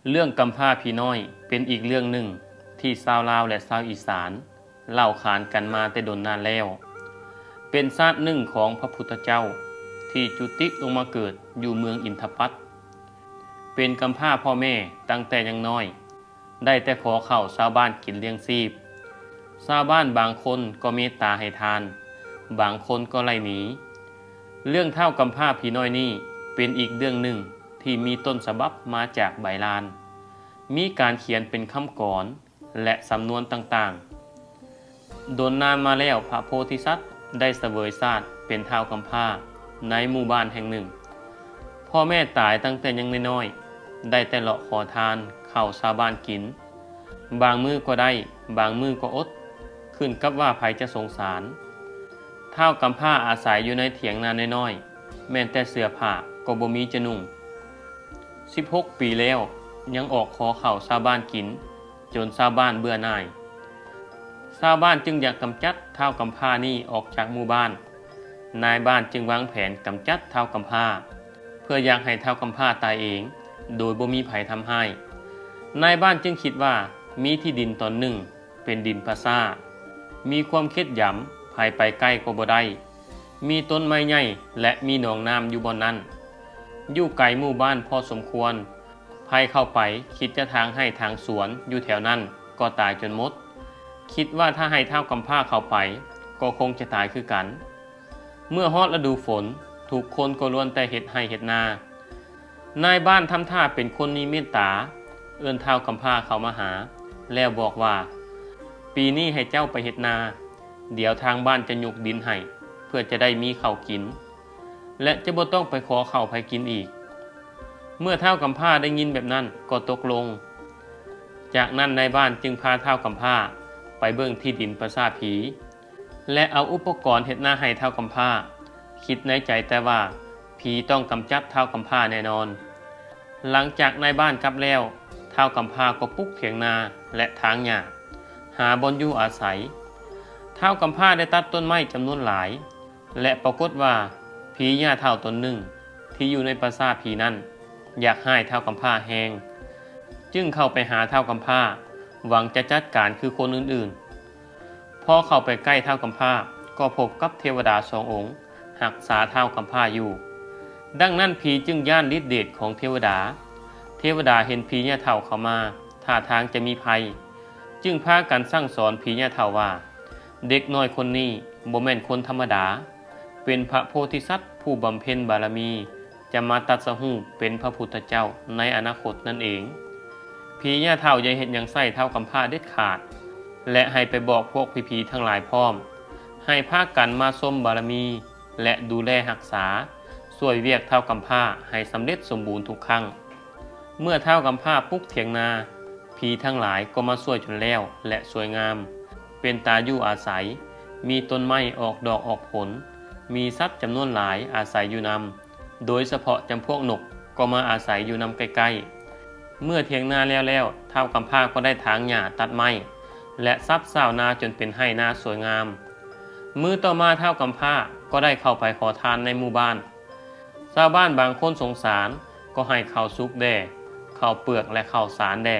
เรื่องกำพร้าพี่น้อยเป็นอีกเรื่องหนึ่งที่ชาวลาวและชาวอีสานเล่าขานกันมาแต่ดนนานแล้วเป็นชาติหนึ่งของพระพุทธเจ้าที่จุติลงมาเกิดอยู่เมืองอินทปัตเป็นกำพร้าพ่อแม่ตั้งแต่ยังน้อยได้แต่ขอข้าวชาวบ้านกินเลี้ยงชีพชาวบ้านบางคนก็เมตตาให้ทานบางคนก็ไล่หนีเรื่องเท่ากำพร้าพี่น้อยนี่เป็นอีกเรื่องหนึ่งที่มีต้นฉบับมาจากใบลาน มีการเขียนเป็นคำกรและสำนวนต่างๆโดนนานมาแล้วพระโพธิสัตว์ได้เสวยชาติเป็นท้าวกำพร้าในหมู่บ้านแห่งหนึ่งพ่อแม่ตายตั้งแต่ยังน้อยๆได้แต่เลาะขอทานข้าวชาวบ้านกินบางมือก็ได้บางมือก็อดขึ้นกับว่าใครจะสงสารท้าวกำพร้าอาศัยอยู่ในเถียงนาน้อยๆแม้แต่เสื้อผ้าก็บ่มีจะนุ่ง16 ปีแล้วยังออกขอข้าวชาวบ้านกินจนชาวบ้านเบื่อหน่ายชาวบ้านจึงอยากกำจัดท้าวกำพร้านี่ออกจากหมู่บ้านนายบ้านจึงวางแผนกำจัดท้าวกำพร้าเพื่ออยากให้ท้าวกำพร้าตายเองโดยบ่มีไผทำให้นายบ้านจึงคิดว่ามีที่ดินตนหนึ่งเป็นดินปราสาทมีความเค็ดหยำภายไปใกล้ก็บ่ได้มีต้นไม้ใหญ่และมีหนองน้ำอยู่บนนั้นอยู่ไกลหมู่บ้านพอสมควรภัยเข้าไปคิดจะทางให้ทางสวนอยู่แถวนั้นก็ตายจนหมดคิดว่าถ้าให้ท้าวกำพร้าเข้าไปก็คงจะตายคือกันเมื่อฮอดฤดูฝนทุกคนก็ล้วนแต่เฮ็ดไร่เฮ็ดนานายบ้านทำท่าเป็นคนมีเมตตาเอิ้นท้าวกำพร้าเข้ามาหาแล้วบอกว่าปีนี้ให้เจ้าไปเฮ็ดนาเดี๋ยวทางบ้านจะยกดินให้เพื่อจะได้มีข้าวกินและจะบ่ต้องไปขอข้าวไผกินอีกเมื่อท้าวกำพร้าได้ยินแบบนั้นก็ตกลงจากนั้นนายบ้านจึงพาท้าวกำพร้าไปเบิ่งที่ดินปราสาทผีและเอาอุปกรณ์เฮ็ดนาให้ท้าวกำพร้าคิดในใจแต่ว่าผีต้องกำจัดท้าวกำพร้าแน่นอนหลังจากนายบ้านกลับแล้วท้าวกำพร้าก็ปลูกเถียงนาและถางหญ้าหาบ่อนอยู่อาศัยท้าวกำพร้าได้ตัดต้นไม้จำนวนหลายและปรากฏว่าผีหญ้าเฒ่าตนหนึ่งที่อยู่ในปราสาทผีนั้นอยากให้ท้าวกำพร้าแหงจึงเข้าไปหาท้าวกำพร้าหวังจะจัดการคือคนอื่นๆพอเข้าไปใกล้ท้าวกำพร้าก็พบกับเทวดา2 องค์รักษาท้าวกำพร้าอยู่ดังนั้นผีจึงย่านฤทธิ์เดชของเทวดาเห็นผีหญ้าเฒ่าเข้ามาท่าทางจะมีภัยจึงพากันสั่งสอนผีหญ้าเฒ่าว่าเด็กน้อยคนนี้บ่แม่นคนธรรมดาเป็นพระโพธิสัตว์ผู้บำเพ็ญบารมีจะมาตรัสรู้เป็นพระพุทธเจ้าในอนาคตนั่นเองผีหญ้าเฒ่าอย่าเฮ็ดหยังใส่ท้าวกำพร้าเด็ดขาดและให้ไปบอกพวกผีๆทั้งหลายพร้อมให้พากันมาชมบารมีและดูแลรักษาช่วยเวียกท้าวกำพร้าให้สำเร็จสมบูรณ์ทุกครั้งเมื่อท้าวกำพร้าปลูกเถียงนาผีทั้งหลายก็มาช่วยจนแล้วและสวยงามเป็นตาอยู่อาศัยมีต้นไม้ออกดอกออกผลมีสัตว์จำนวนหลายอาศัยอยู่นำโดยเฉพาะจำพวกนกก็มาอาศัยอยู่นำใกล้ๆเมื่อเถียงนาแล้วท้าวกำพร้าก็ได้ถางหญ้าตัดไม้และซับซ้าวนาจนเป็นไร่นาสวยงามมื้อต่อมาท้าวกำพร้าก็ได้เข้าไปขอทานในหมู่บ้านชาวบ้านบางคนสงสารก็ให้ข้าวสุกแด่ข้าวเปลือกและข้าวสารแด่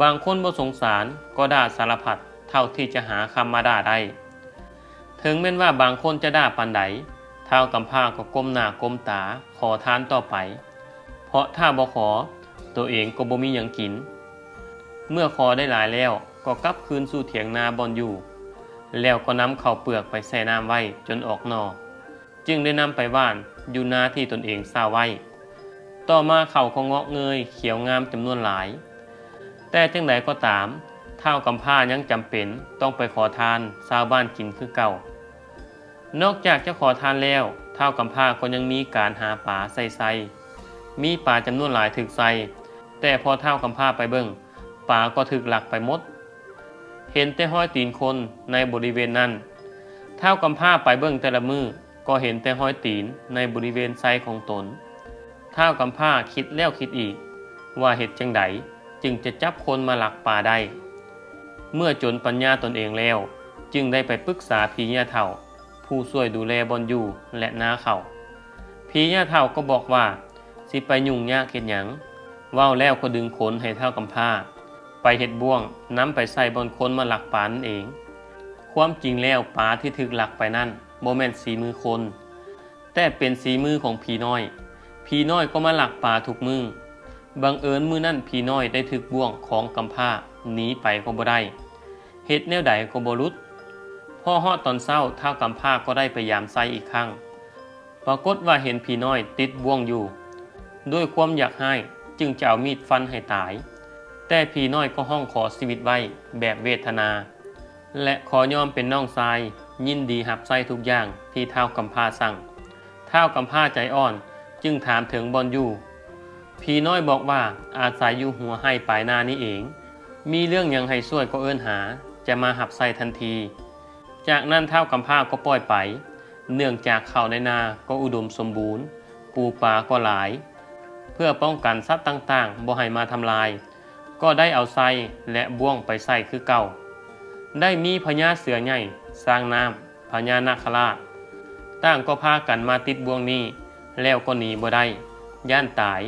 บางคนบ่สงสารก็ด่าสารพัดเท่าที่จะหาคำมาด่าได้ถึงแม้ว่าบางคนจะด่าปานใดท้าวกำพร้าก็ก้มหน้าก้มตาขอทานต่อไปเพราะถ้าบ่ขอตัวเองก็บ่มีหยังกินเมื่อขอได้หลายแล้วก็กลับคืนสู่เถียงนาบ่อนอยู่แล้วก็นำข้าวเปลือกไปแช่น้ำไว้จนออกหน่อจึงได้นำไปหว่านอยู่นาที่ตนเองสร้างไว้ต่อมาข้าวก็งอกเงยเขียวงามจำนวนหลายแต่จังใดก็ตามท้าวกำพร้ายังจำเป็นต้องไปขอทานชาวบ้านกินคือเก่านอกจากจะขอทานแล้วท้าวกำพร้าก็ยังมีการหาปลาใส่มีปลาจำนวนหลายถึกใส่แต่พอท้าวกำพร้าไปเบิ่งปลาก็ถึกหลักไปหมดเห็นแต่ห้อยตีนคนในบริเวณนั้นท้าวกำพร้าไปเบิ่งแต่ละมือก็เห็นแต่ห้อยตีนในบริเวณไซของตนท้าวกำพร้าคิดแล้วคิดอีกว่าเหตุจังใดจึงจะจับคนมาหลักปลาได้เมื่อจนปัญญาตนเองแล้วจึงได้ไปปรึกษาผีหญ้าเฒ่าผู้ช่วยดูแลบ่อนอยู่และนาเขาผีหญ้าเฒ่าก็บอกว่าสิไปยุ่งยากเฮ็ดหยัง เว้าแล้วก็ดึงขนให้เท่ากำพร้าไปเฮ็ดบ่วงนำไปใส่บนคนมาหลักปานั่นเองความจริงแล้วปลาที่ถูกหลักไปนั่นบ่แม่นสีมือคนแต่เป็นสีมือของผีน้อยผีน้อยก็มาหลักปลาทุกมือบังเอิญมือนั่นผีน้อยได้ถูกบ่วงของกำพร้าหนีไปก็บ่ได้เฮ็ดแนวใดก็บ่หลุดพอฮอดตอนเช้าเท่ากำพร้าก็ได้พยายามใส่อีกครั้งปรากฏว่าเห็นผีน้อยติดบ่วงอยู่ด้วยความอยากให้จึงจะเอามีดฟันให้ตายแต่ผีน้อยก็ห้องขอชีวิตไว้แบบเวทนาและขอยอมเป็นน้องชายยินดีรับใช้ทุกอย่างที่เท่ากำพร้าสั่งเท่ากำพร้าใจอ่อนจึงถามถึงบอนอยู่ผีน้อยบอกว่าอาศัยอยู่หัวให้ปลายนานี้เองมีเรื่องยังให้ช่วยก็เอิ้นหาจะมาหับใส่ทันทีจากนั้นเท่ากำพร้าก็ปล่อยไปเนื่องจากข้าวในนาก็อุดมสมบูรณ์ปูปลาก็หลายเพื่อป้องกันสัตว์ต่างๆบ่ให้มาทำลายก็ได้เอาไส้และบ่วงไปใส่คือเก่าได้มีพญาเสือใหญ่สร้างน้ำพญานาคราชต่างก็พากันมาติดบ่วงนี้แล้วก็หนีบ่ได้ย่านตาย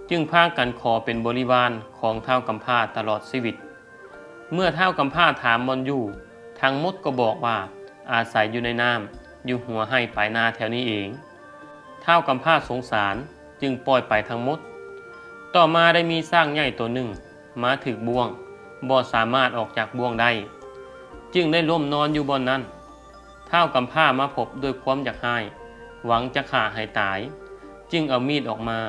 จึงพากันขอเป็นบริวารของเท้ากำพร้าตลอดชีวิตเมื่อเท้ากำพร้าถามมนอยู่ทั้งหมดก็บอกว่าอาศัยอยู่ในน้ำอยู่หัวให้ปลายนาแถวนี้เองเท้ากำพร้าสงสารจึงปล่อยไปทั้งหมดต่อมาได้มีสร้างใหญ่ตัวหนึ่งมาถึกบ่วงบ่สามารถออกจากบ่วงได้จึงได้ล้มนอนอยู่บนนั้นเท้ากำพร้ามาพบด้วยความอยากให้หวังจะฆ่าให้ตายจึงเอามีดออกมา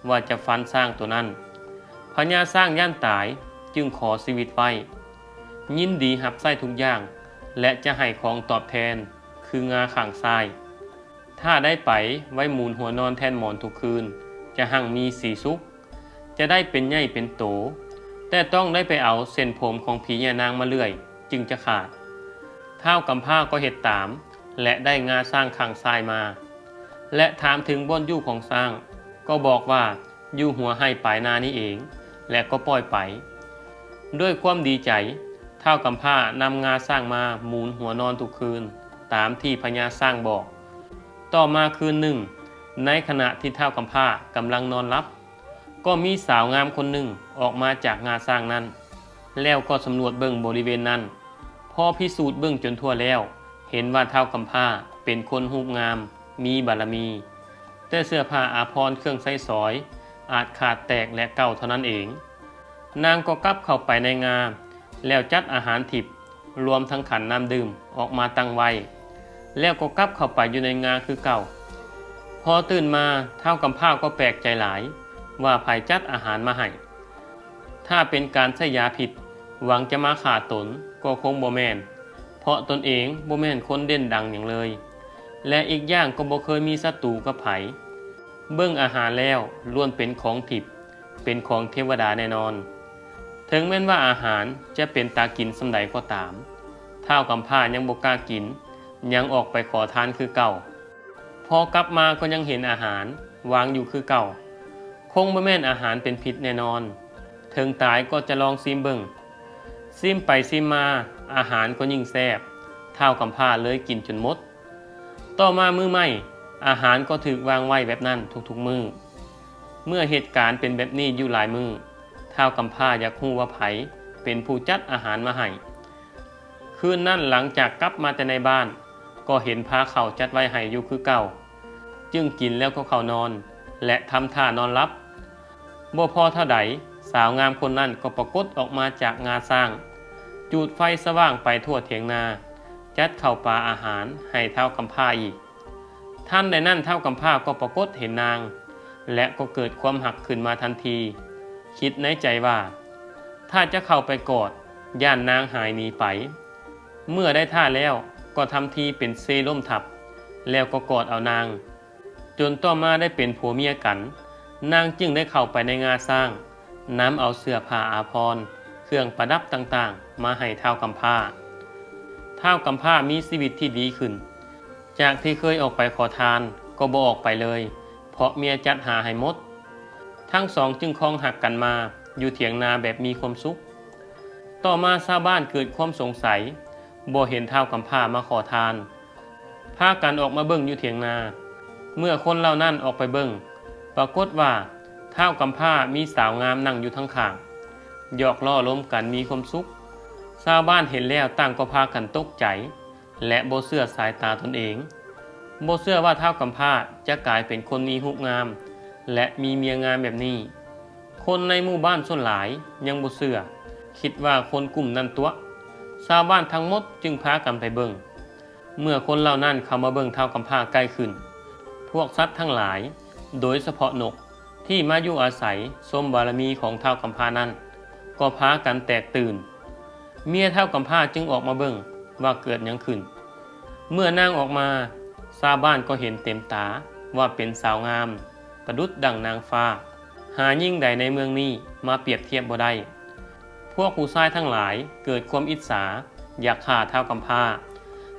ว่าจะฟันสร้างตัวนั้นพญาสร้างย่านตายจึงขอชีวิตไว้ยินดีหับไส้ทุกอย่างและจะให้ของตอบแทนคืองาข่างทรายถ้าได้ไปไว้มูลหัวนอนแทนหมอนทุกคืนจะหั่งมีสีสุขจะได้เป็นใหญ่เป็นโตแต่ต้องได้ไปเอาเส้นผมของผียานางมาเลื่อยจึงจะขาดเท้ากำพร้าก็เฮ็ดตามและได้งาสร้างข่างทรายมาและถามถึงบ่อนอยู่ของสร้างก็บอกว่าอยู่หัวให้ปลายนานี้เองและก็ปล่อยไปด้วยความดีใจเท้ากำพร้านำงาสร้างมาหมุนหัวนอนทุกคืนตามที่พญาสร้างบอกต่อมาคืนหนึ่งในขณะที่เท้ากำพร้ากำลังนอนหลับก็มีสาวงามคนหนึ่งออกมาจากงาสร้างนั้นแล้วก็สำรวจเบิ่งบริเวณนั้นพอพิสูจน์เบิ่งจนทั่วแล้วเห็นว่าเท้ากำพร้าเป็นคนรูปงามมีบารมีแต่เสื้อผ้าอาภรณ์เครื่องใช้สอยอาจขาดแตกและเก่าเท่านั้นเองนางก็กลับเข้าไปในงาแล้วจัดอาหารทิพย์รวมทั้งขันน้ำดื่มออกมาตั้งไว้แล้วก็กลับเข้าไปอยู่ในงาคือเก่าพอตื่นมาเท้ากำพร้าก็แปลกใจหลายว่าไผจัดอาหารมาให้ถ้าเป็นการใช้ยาผิดหวังจะมาฆ่าตนก็คงบ่แม่นเพราะตนเองบ่แม่นคนเด่นดังอย่างเลยและอีกอย่างก็บ่เคยมีศัตรูกับไผเบิ่งอาหารแล้วล้วนเป็นของทิพย์เป็นของเทวดาแน่นอนถึงแม้นว่าอาหารจะเป็นตากินสำใดก็ตามเท้ากำพร้ายังบ่กล้ากินยังออกไปขอทานคือเก่าพอกลับมาก็ยังเห็นอาหารวางอยู่คือเก่าคงบ่แม่นอาหารเป็นพิษแน่นอนถึงตายก็จะลองซิมเบิ่งซิมไปซิมมาอาหารก็ยิ่งแซ่บเท้ากำพร้าเลยกินจนหมดต่อมามื้อใหม่อาหารก็ถูกวางไว้แบบนั้นทุกๆมื้อเมื่อเหตุการณ์เป็นแบบนี้อยู่หลายมื้อเท้ากำพร้าอยากรู้ว่าไผเป็นผู้จัดอาหารมาให้คืนนั้นหลังจากกลับมาแต่ในบ้านก็เห็นพาข้าวจัดไว้ให้อยู่คือเก่าจึงกินแล้วก็เข้านอนและทำท่านอนหลับบ่พอเท่าใดสาวงามคนนั้นก็ปรากฏออกมาจากงาสร้างจูดไฟสว่างไปทั่วเถียงนาจัดข้าวปลาอาหารให้เท้ากำพร้าอีกท่านใดนั้นเท้ากำพร้าก็ปรากฏเห็นนางและก็เกิดความหักขึ้นมาทันทีคิดในใจว่าถ้าจะเข้าไปกอดย่านนางหายหนีไปเมื่อได้ท่าแล้วก็ทำทีเป็นเซล่มทับแล้วก็กอดเอานางจนต่อมาได้เป็นผัวเมียกันนางจึงได้เข้าไปในงาสร้างนำเอาเสื้อผ้าอาภรณ์เครื่องประดับต่างๆมาให้เท้ากำพร้าเท้ากำพร้ามีชีวิตที่ดีขึ้นจากที่เคยออกไปขอทานก็บ่ออกไปเลยเพราะเมียจัดหาให้หมดทั้งสองจึงครองหักกันมาอยู่เถียงนาแบบมีความสุขต่อมาชาวบ้านเกิดความสงสัยบ่เห็นเท้ากำพร้ามาขอทานพากันออกมาเบิ่งอยู่เถียงนาเมื่อคนเหล่านั้นออกไปเบิ่งปรากฏว่า ท้าวกำพร้ามีสาวงามนั่งอยู่ทั้งข้างหยอกล้อล้มกันมีความสุขชาวบ้านเห็นแล้วต่างก็พากันตกใจและบ่เชื่อสายตาตนเองบ่เชื่อว่าท้าวกำพร้าจะกลายเป็นคนมีรูปงามและมีเมียงามแบบนี้คนในหมู่บ้านส่วนหลายยังบ่เชื่อคิดว่าคนกลุ่มนั้นตัวชาวบ้านทั้งหมดจึงพากันไปเบิ่งเมื่อคนเหล่านั้นเข้ามาเบิ่งท้าวกำพร้าใกล้ขึ้นพวกสัตว์ทั้งหลายโดยเฉพาะนกที่มาอยู่อาศัยชมบารมีของท้าวกำพร้านั้นก็พากันแตกตื่นเมียท้าวกำพร้าจึงออกมาเบิ่งว่าเกิดหยังขึ้นเมื่อนางออกมาชาวบ้านก็เห็นเต็มตาว่าเป็นสาวงามประดุจดั่งนางฟ้าหายิ่งใดในเมืองนี้มาเปรียบเทียบบ่ได้พวกผู้ชายทั้งหลายเกิดความอิจฉาอยากฆ่าท้าวกำพร้า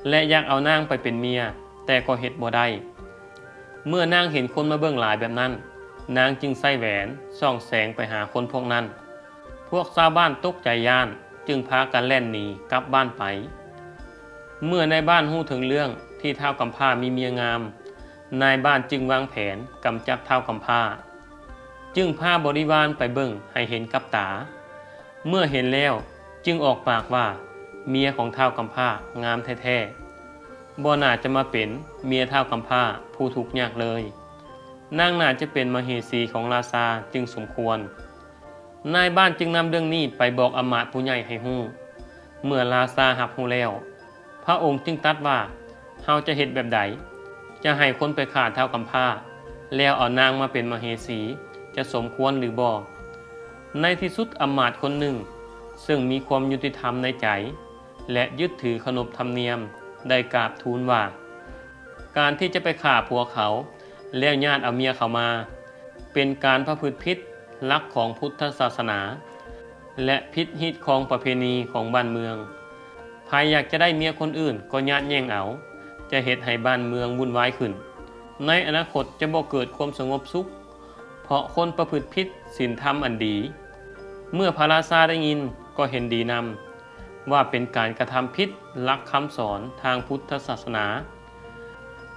และอยากเอานางไปเป็นเมียแต่ก็เฮ็ดบ่ได้เมื่อนางเห็นคนมาเบิ่งหลายแบบนั้นนางจึงใส่แหวนส่องแสงไปหาคนพวกนั้นพวกชาวบ้านตกใจย่านจึงพากันแล่นหนีกลับบ้านไปเมื่อในบ้านรู้ถึงเรื่องที่ท้าวกำพร้ามีเมียงามนายบ้านจึงวางแผนกำจัดท้าวกำพร้าจึงพาบริวารไปเบิ่งให้เห็นกับตาเมื่อเห็นแล้วจึงออกปากว่าเมียของท้าวกำพร้างามแท้ๆบ่น่าจะมาเป็นเมียท้าวกำพร้าผู้ทุกข์ยากเลยนางน่าจะเป็นมเหสีของราชาจึงสมควรนายบ้านจึงนำเรื่องนี้ไปบอกอำมาตย์ผู้ใหญ่ให้ฮู้เมื่อราชารับรู้แล้วพระองค์จึงตรัสว่าเฮาจะเฮ็ดแบบใดจะให้คนไปฆ่าท้าวกำพร้าแล้วเอานางมาเป็นมเหสีจะสมควรหรือบ่ในที่สุดอำมาตย์คนหนึ่งซึ่งมีความยุติธรรมในใจและยึดถือขนบธรรมเนียมได้กราบทูลว่าการที่จะไปฆ่าผัวเขาแล้วญาติเอาเมียเขามาเป็นการประพฤติผิดลักของพุทธศาสนาและผิดฮิตของประเพณีของบ้านเมืองใครอยากจะได้เมียคนอื่นก็ญาติแย่งเอาจะเฮ็ดให้บ้านเมืองวุ่นวายขึ้นในอนาคตจะบ่เกิดความสงบสุขเพราะคนประพฤติผิดศีลธรรมอันดีเมื่อพระราชาได้ยินก็เห็นดีนำว่าเป็นการกระทำผิดลักคำสอนทางพุทธศาสนา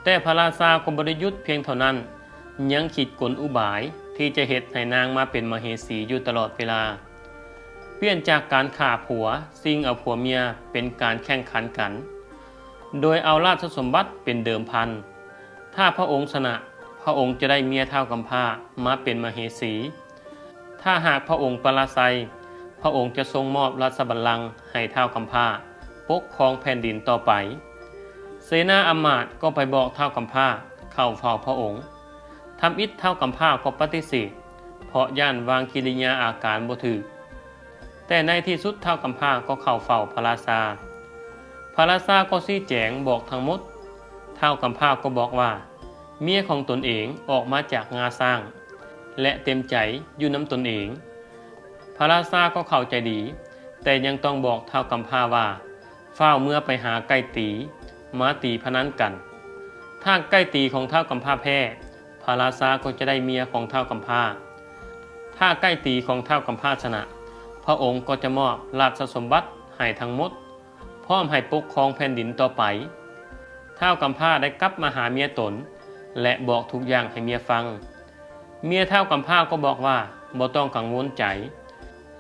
แต่พระราชาก็บ่ได้หยุดเพียงเท่านั้นยังคิดกลอุบายที่จะเฮ็ดให้นางมาเป็นมเหสีอยู่ตลอดเวลาเปลี่ยนจากการฆ่าผัวซิ่งเอาผัวเมียเป็นการแข่งขันกันโดยเอาราชสมบัติเป็นเดิมพันถ้าพระองค์ชนะพระองค์จะได้เมียท้าวกำพร้ามาเป็นมเหสีถ้าหากพระองค์ปราศัยพระองค์จะทรงมอบราชบัลลังก์ให้ท้าวกำพร้าปกครองแผ่นดินต่อไปเสนาอำมาตย์ก็ไปบอกท้าวกำพร้าเข้าเฝ้าพระองค์ทำอิฐท้าวกำพร้าก็ปฏิเสธเพราะย่านวางกิริยาอาการบ่ถูกแต่ในที่สุดท้าวกำพร้าก็เข้าเฝ้าพระราชาพระราชาก็ชี้แจงบอกทั้งหมดท้าวกำพร้าก็บอกว่าเมียของตนเองออกมาจากงาสร้างและเต็มใจอยู่น้ำตนเองพระราชาก็เข้าใจดีแต่ยังต้องบอกท้าวกำพร้าว่าเฝ้าเมื่อไปหาไก่ตีมาตีพนันกันถ้าไก่ตีของท้าวกำพร้าแพ้พระราชาก็จะได้เมียของท้าวกำพร้าถ้าไก่ตีของท้าวกำพร้าชนะพระองค์ก็จะมอบราชสมบัติให้ทั้งหมดพร้อมให้ปกครองแผ่นดินต่อไปท้าวกำพร้าได้กลับมาหาเมียตนและบอกทุกอย่างให้เมียฟังเมียท้าวกำพร้าก็บอกว่าบ่ต้องกังวลใจ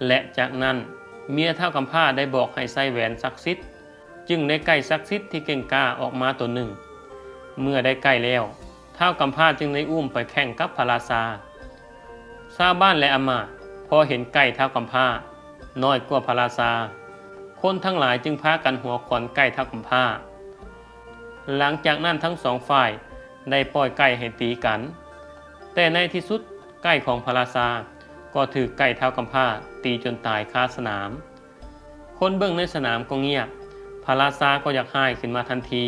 และจากนั้นเมียท้าวกำพร้าได้บอกให้ใส่แหวนศักดิ์สิทธิ์จึงได้ไก่ศักดิ์สิทธิ์ที่เก่งกล้าออกมาตัวหนึ่งเมื่อได้ไก่แล้วท้าวกำพร้าจึงได้อุ้มไปแข่งกับพระราชาชาวบ้านและอำมาตย์พอเห็นไก่ท้าวกำพร้าน้อยกว่าพระราชาคนทั้งหลายจึงพากันหัวขวัญไก่ท้าวกำพร้าหลังจากนั้นทั้งสองฝ่ายได้ปล่อยไก่ให้ตีกันแต่ในที่สุดไก่ของพระราชาก็ถือไก่ท้าวกำพร้าตีจนตายคาสนามคนเบิ่งในสนามก็เงียบพระราชาก็อยากให้ขึ้นมาทันที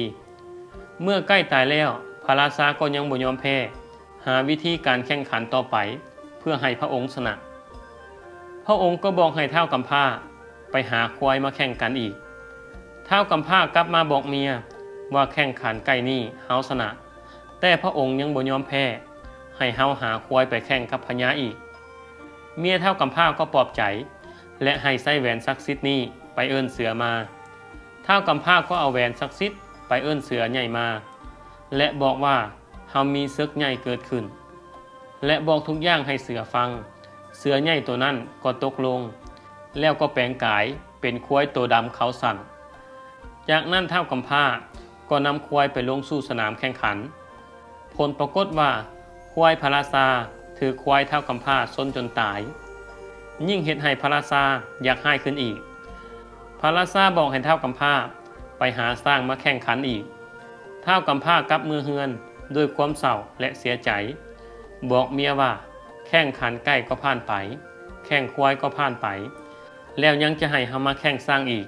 เมื่อไก่ตายแล้วพระราชาก็ยังบ่ยอมแพ้หาวิธีการแข่งขันต่อไปเพื่อให้พระองค์ชนะพระองค์ก็บอกให้ท้าวกำพร้าไปหาควายมาแข่งกันอีกท้าวกำพร้ากลับมาบอกเมียว่าแข่งขันไก่นี่เฮาชนะแต่พระองค์ยังบ่ยอมแพ้ให้เฮาหาควายไปแข่งกับพญาอีกเมียท้าวกำพร้าก็ปลอบใจและให้ใส่แหวนศักดิ์สิทธิ์นี้ไปเอิ้นเสือมาท้าวกำพร้าก็เอาแหวนศักดิ์สิทธิ์ไปเอิ้นเสือใหญ่มาและบอกว่าเฮามีศึกใหญ่เกิดขึ้น และบอกทุกอย่างให้เสือฟังเสือใหญ่ตัวนั้นก็ตกลงแล้วก็แปลงกายเป็นควายตัวดำเขาสั่นจากนั้นท้าวกำพร้าก็นำควายไปลงสู่สนามแข่งขันผลปรากฏว่าควายพระราชาถือควายท้าวกำพร้าซนจนตายยิ่งเฮ็ดให้พระราชาอยากให้ขึ้นอีกพระราชาบอกให้ท้าวกำพร้าไปหาสร้างมาแข่งขันอีกท้าวกำพร้ากลับมือเฮือนด้วยความเศร้าและเสียใจบอกเมียว่าแข่งขันใกล้ก็ผ่านไปแข่งควายก็ผ่านไปแล้วยังจะให้เฮามาแข่งสร้างอีก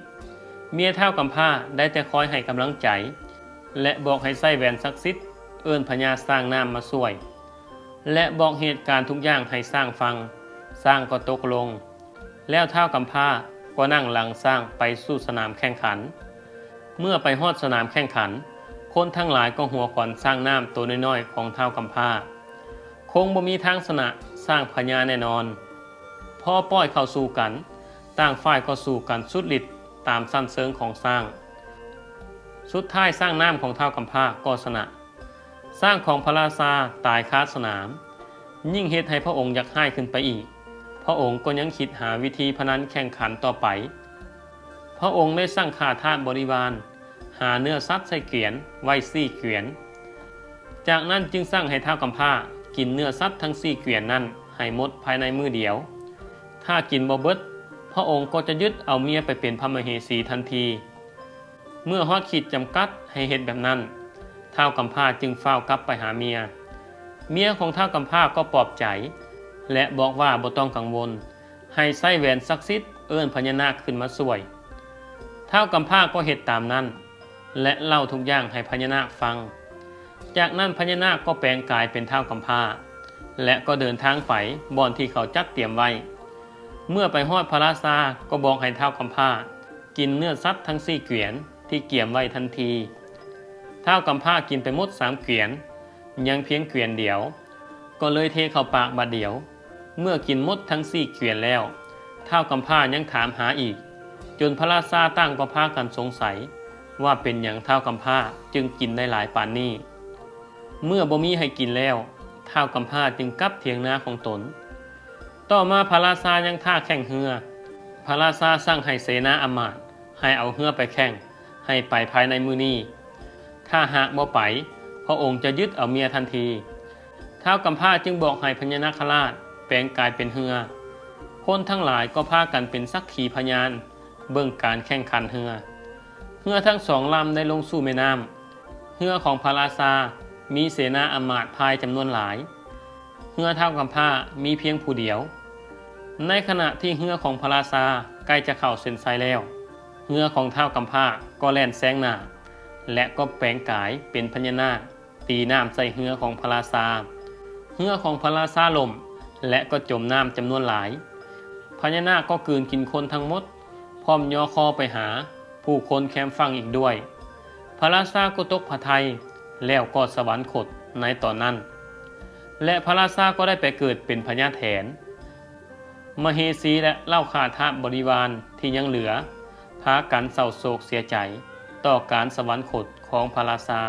เมียท้าวกำพร้าได้แต่คอยให้กำลังใจและบอกให้ใส่แหวนศักดิ์สิทธิ์เอิ้นพญาสร้างน้ำมาช่วยและบอกเหตุการณ์ทุกอย่างให้สร้างฟังสร้างก็ตกลงแล้วท้าวกำพร้าก็นั่งหลังสร้างไปสู่สนามแข่งขันเมื่อไปฮอดสนามแข่งขันคนทั้งหลายก็หัวขวัญสร้างน้ำตัวน้อยๆของท้าวกำพร้าคงบ่มีทางชนะสร้างพญาแน่นอนพอปล่อยเข้าสู่กันต่างฝ่ายก็สู่กันสุดฤทธิ์ตามสั้นเซิงของสร้างสุดท้ายสร้างน้ำของท้าวกำพร้าก็ชนะสร้างของพระราชาตายคาสนามยิ่งเฮ็ดให้พระองค์อยากให้ขึ้นไปอีกพระองค์ก็ยังคิดหาวิธีพนันแข่งขันต่อไปพระองค์ได้สร้างข้าทาสบริวารหาเนื้อสัตว์ใส่เกวียนไว้4เกวียนจากนั้นจึงสร้างให้ท้าวกำพร้ากินเนื้อสัตว์ทั้ง4เกวียนนั้นให้หมดภายในมื้อเดียวถ้ากินบ่เบิดพระองค์ก็จะยึดเอาเมียไปเป็นพระมเหสีทันทีเมื่อฮอดขีดจำกัดให้เฮ็ดแบบนั้นท้าวกำพร้าจึงฟ้าวกลับไปหาเมียของท้าวกำพร้าก็ปลอบใจและบอกว่าบ่ต้องกังวลให้ใส่แหวนศักดิ์สิทธิ์เอิ้นพญานาคขึ้นมาช่วยท้าวกำพร้าก็เฮ็ดตามนั้นและเล่าทุกอย่างให้พญานาคฟังจากนั้นพญานาคก็แปลงกายเป็นท้าวกำพร้าและก็เดินทางไปบ่อนที่เขาจัดเตรียมไว้เมื่อไปฮอดพระราชาก็บอกให้ท้าวกำพร้ากินเนื้อสัตว์ทั้ง4เกวียนที่เกี่ยมไว้ทันทีท้าวกำพร้ากินไปหมด3เกวียนยังเพียงเกวียนเดียวก็เลยเทเข้าปากบัดเดียวเมื่อกินหมดทั้ง4เกวียนแล้วท้าวกำพร้ายังถามหาอีกจนพระราชาตั้งก็พากันสงสัยว่าเป็นหยังท้าวกำพร้าจึงกินได้หลายปานนี้เมื่อบ่มีให้กินแล้วท้าวกำพร้าจึงกลับเถียงนาของตนต่อมาพระราชายังท่าแข่งเรือพระราชาสั่งให้เสนาอำมาตย์ให้เอาเรือไปแข่งให้ไปภายในมื้อนี้ถ้าหากบ่ไปพระองค์จะยึดเอาเมียทันทีท้าวกำพร้าจึงบอกให้พญานาคราชแปลงกายเป็นเรือคนทั้งหลายก็พากันเป็นสักขีพยานเบิ่งการแข่งขันเรือทั้ง2ลำได้ลงสู่แม่น้ำเรือของพระราชามีเสนาอำมาตย์พายจำนวนหลายเรือท้าวกำพร้ามีเพียงผู้เดียวในขณะที่เรือของพระราชาใกล้จะเข้าเส้นชัยแล้วเรือของท้าวกำพร้าก็แล่นแซงหน้าและก็แปลงกายเป็นพญานาคตีน้ำใส่เรือของพระราชาเรือของพระราชาล่มและก็จมน้ำจำนวนหลายพญานาคก็กลืนกินคนทั้งหมดพร้อมย่อคอไปหาผู้คนแคมฟังอีกด้วยพระราชาก็ตกพระทัยแล้วก็สวรรคตในตอนนั้นและพระราชาก็ได้ไปเกิดเป็นพญาแถนมเหสีและเหล่าข้าทาสบริวารที่ยังเหลือพากันเศร้าโศกเสียใจต่อการสวรรคตของพระราชา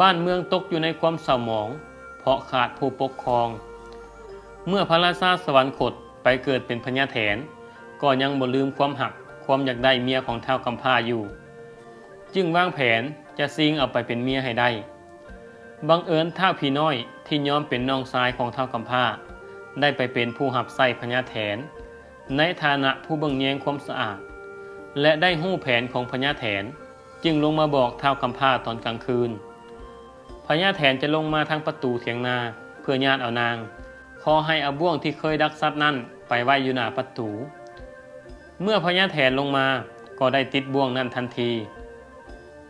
บ้านเมืองตกอยู่ในความเศร้าหมองเพราะขาดผู้ปกครองเมื่อพระราชาสวรรคตไปเกิดเป็นพญาแถนก็ยังบ่ลืมความหักความอยากได้เมียของท้าวกำพร้าอยู่จึงวางแผนจะซิงเอาไปเป็นเมียให้ได้บังเอิญท้าวพี่น้อยที่ยอมเป็นน้องชายของท้าวกำพร้าได้ไปเป็นผู้หับใส่พญาแถนในฐานะผู้เบิ่งแยงความสะอาดและได้หู้แผนของพญาแถนจึงลงมาบอกท้าวกำพร้าตอนกลางคืนพญาแถนจะลงมาทางประตูเถียงนาเพื่อญาติเอานางขอให้เอาบ่วงที่เคยดักซับนั้นไปไว้อยู่หน้าประตูเมื่อพญาแถนลงมาก็ได้ติดบ่วงนั้นทันที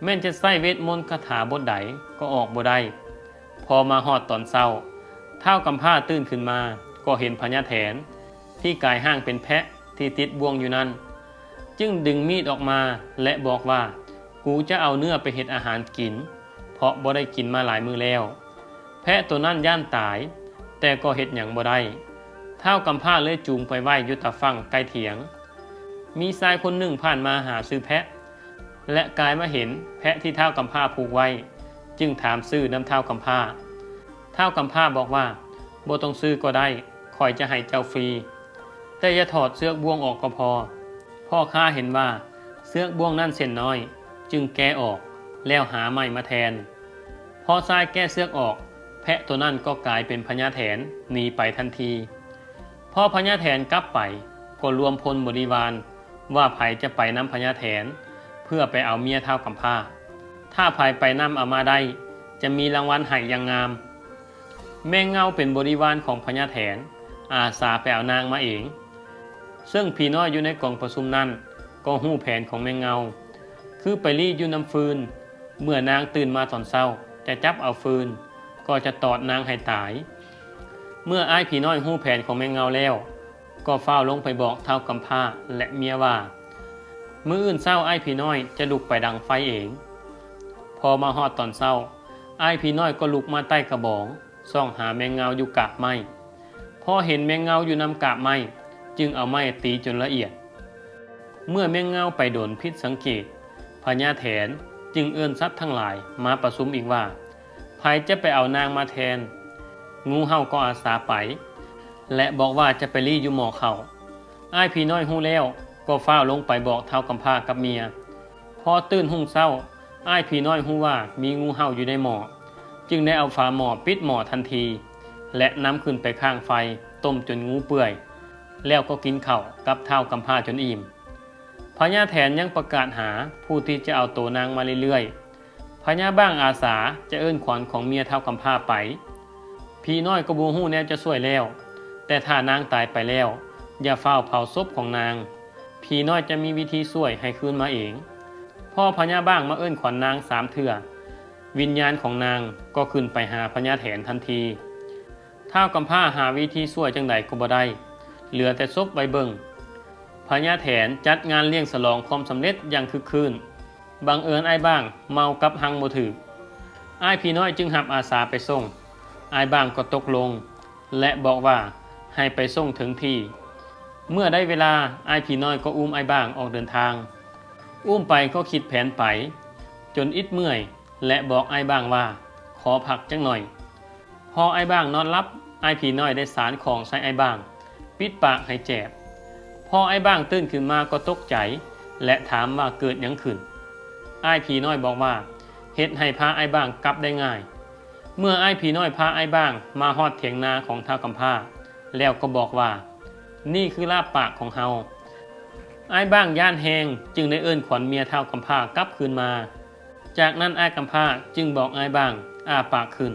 แม้นจะใส่เวทมนต์คาถาบทใดก็ออกบ่ได้พอมาฮอดตอนเช้าท้าวกำพร้าตื่นขึ้นมาก็เห็นพญาแถนที่กายห้างเป็นแพะที่ติดบ่วงอยู่นั้นจึงดึงมีดออกมาและบอกว่ากูจะเอาเนื้อไปเฮ็ดอาหารกินเพราะบ่ได้กินมาหลายมื้อแล้วแพะตัวนั้นย่านตายแต่ก็เฮ็ดหยังบ่ได้ท้าวกำพร้าเลยจูงไปไว้อยู่ตะฟังใกล้เถียงมีชายคนหนึ่งผ่านมาหาซื้อแพะและกายมาเห็นแพะที่ท้าวกำพร้าผูกไว้จึงถามซื้อน้ำท้าวกำพร้าท้าวกำพร้าบอกว่า บ่ต้องซื้อก็ได้ข่อยจะให้เจ้าฟรีแต่อย่าถอดเสื้อกบ่วงออกก็พอพ่อข้าเห็นว่าเสื้อกบ่วงนั่นเส้นน้อยจึงแกะออกแล้วหาใหม่มาแทนพอทรายแก้เสื้อกออกแพะตัวนั้นก็กลายเป็นพญาแถนหนีไปทันทีพอพญาแถนกลับไปก็รวมพลบริวารว่าไผจะไปนำพญาแถนเพื่อไปเอาเมียเท่ากำพร้าถ้าไผไปนำเอามาได้จะมีรางวัลให้อย่างงามแม่เงาเป็นบริวารของพญาแถนอาสาไปเอานางมาเองซึ่งพี่น้อยอยู่ในกองประชุมนั้นก็หู้แผนของแม่เงาคือไปรีดอยู่น้ำฟืนเมื่อนางตื่นมาตอนเช้าจะจับเอาฟืนก็จะตอดนางให้ตายเมื่ออ้ายพี่น้อยหู้แผนของแม่เงาแล้วก็เฝ้าลงไปบอกเท่ากำพร้าและเมียว่ามื้ออื่นเช้าอ้ายพี่น้อยจะลุกไปดังไฟเองพอมาฮอดตอนเช้าอ้ายพี่น้อยก็ลุกมาใต้กระบองส่องหาแมงเงาอยู่กาบไม้พอเห็นแมงเงาอยู่นำกาบไม้จึงเอาไม้ตีจนละเอียดเมื่อแมงเงาไปโดนพิษสังเกตพญาแถนจึงเอื้อนสัตว์ทั้งหลายมาประชุมอีกว่าไผจะไปเอานางมาแทนงูเห่าก็อาสาไปและบอกว่าจะไปรีอยู่หมอเขาอ้ายพี่น้อยฮู้แล้วก็ฟ้าวลงไปบอกเท่ากำพร้ากับเมียพอตื่นหุ่งเศร้าอ้ายพี่น้อยฮู้ว่ามีงูเห่าอยู่ในหม้อจึงได้เอาฝาหม้อปิดหม้อทันทีและนำขึ้นไปข้างไฟต้มจนงูเปื่อยแล้วก็กินข้าวกับเท่ากำพร้าจนอิ่มพญาแถนยังประกาศหาผู้ที่จะเอาตัวนางมาเรื่อยๆพญาบ้างอาสาจะเอิ้นขวัญของเมียเท่ากำพร้าไปพี่น้อยก็บ่ฮู้แนวจะช่วยแล้วแต่ถ้านางตายไปแล้วอย่าเฝ้าเผาศพของนางพี่น้อยจะมีวิธีช่วยให้คืนมาเองพ่อพญาบ้างมาเอิ้นขวัญนาง3 เทื่อวิญญาณของนางก็ขึ้นไปหาพญาแถนทันทีเท่ากำพร้าหาวิธีช่วยจังใดก็บ่ได้เหลือแต่ศพไว้เบิ่งพญาแถนจัดงานเลี้ยงฉลองความสำเร็จอย่างคึกคืนบังเอิญอ้ายบ้างเมากับหังบ่ถึกอ้ายพี่น้อยจึงรับอาสาไปส่งอ้ายบ้างก็ตกลงและบอกว่าให้ไปส่งถึงที่เมื่อได้เวลาอ้ายพี่น้อยก็อุ้มอ้ายบ้างออกเดินทางอุ้มไปก็คิดแผนไปจนอิดเมื่อยและบอกอ้ายบ้างว่าขอพักจังหน่อยพออ้ายบ้างนอนรับอ้ายพี่น้อยได้สารของใส่อ้ายบ้างปิดปากให้แจบพออ้ายบ้างตื่นขึ้นมาก็ตกใจและถามว่าเกิดหยังขึ้นอ้ายพี่น้อยบอกว่าเฮ็ดให้พาอ้ายบ้างกลับได้ง่ายเมื่ออ้ายพี่น้อยพาอ้ายบ้างมาฮอดเถียงนาของเท่ากำพร้าแล้วก็บอกว่านี่คือลาบปากของเฮาอ้ายบ้างย่านแหงจึงได้เอิ้นขวัญเมียเท่ากำพร้ากลับคืนมาจากนั้นอ้ายกำพร้าจึงบอกอ้ายบ้างอ้าปากขึ้น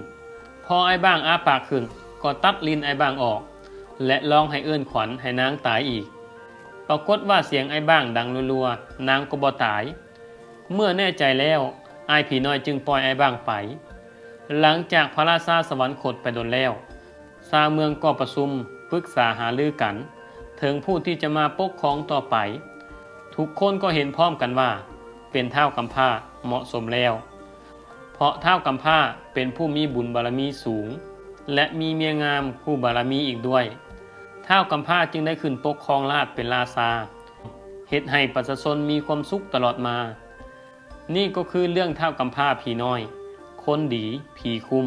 พออ้ายบ้างอ้าปากขึ้นก็ตัดลิ้นอ้ายบ้างออกและร้องให้เอิ้นขวัญให้นางตายอีกปรากฏว่าเสียงอ้ายบ้างดังรัวๆนางก็บ่ตายเมื่อแน่ใจแล้วอ้ายพี่น้อยจึงปล่อยอ้ายบ้างไปหลังจากพระราชาสวรรคตไปโดนแล้วชาวเมืองก็ประชุมปรึกษาหารือกันถึงผู้ที่จะมาปกครองต่อไปทุกคนก็เห็นพร้อมกันว่าเป็นเท่ากำพร้าเหมาะสมแล้วเพราะเท่ากำพร้าเป็นผู้มีบุญบารมีสูงและมีเมียงามคู่บารมีอีกด้วยเท่ากำพร้าจึงได้ขึ้นปกครองราชเป็นราชาเฮ็ดให้ประชาชนมีความสุขตลอดมานี่ก็คือเรื่องเท่ากำพร้าผีน้อยคนดีผีคุ้ม